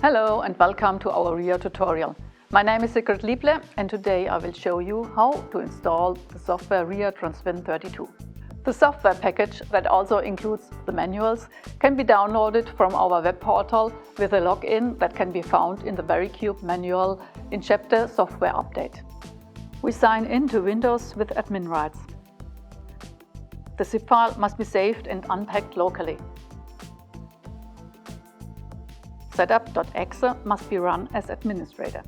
Hello and welcome to our REA tutorial. My name is Sigrid Liebler and today I will show you how to install the software REA TransWin 32. The software package that also includes the manuals can be downloaded from our web portal with a login that can be found in the VeriCube manual in chapter Software Update. We sign in to Windows with admin rights. The zip file must be saved and unpacked locally. Setup.exe must be run as administrator.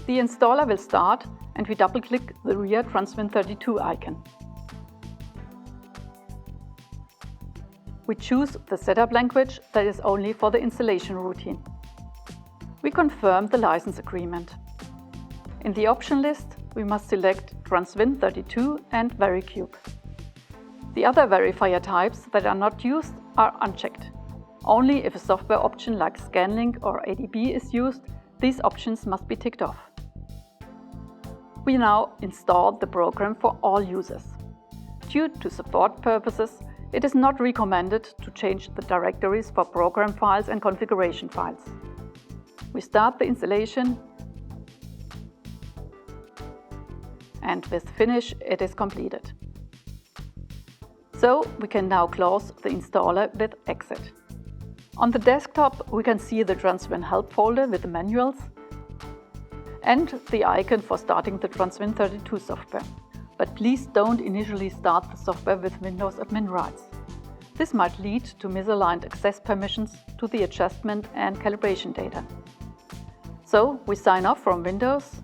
The installer will start and we double-click the REA TransWin 32 icon. We choose the setup language that is only for the installation routine. We confirm the license agreement. In the option list, we must select TransWin 32 and VeriCube. The other verifier types that are not used are unchecked. Only if a software option like ScanLink or ADB is used, these options must be ticked off. We now install the program for all users. Due to support purposes, it is not recommended to change the directories for program files and configuration files. We start the installation, and with finish it is completed. So we can now close the installer with exit. On the desktop we can see the TransWin help folder with the manuals and the icon for starting the TransWin 32 software. But please don't initially start the software with Windows admin rights. This might lead to misaligned access permissions to the adjustment and calibration data. So we sign off from Windows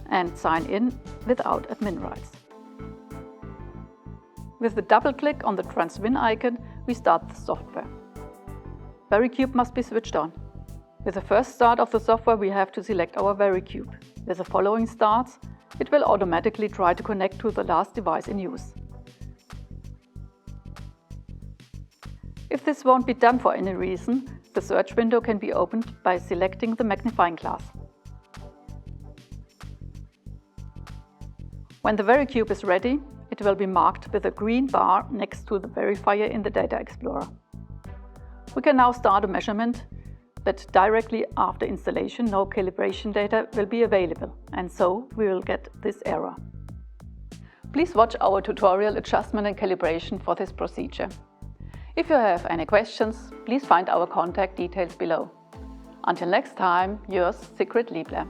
and sign in without admin rights. With the double click on the TransWin icon, we start the software. VeriCube must be switched on. With the first start of the software, we have to select our VeriCube. With the following starts, it will automatically try to connect to the last device in use. If this won't be done for any reason, the search window can be opened by selecting the magnifying glass. When the VeriCube is ready, it will be marked with a green bar next to the verifier in the Data Explorer. We can now start a measurement, but directly after installation no calibration data will be available, and so we will get this error. Please watch our tutorial Adjustment and Calibration for this procedure. If you have any questions, please find our contact details below. Until next time, yours Sigrid Liebler.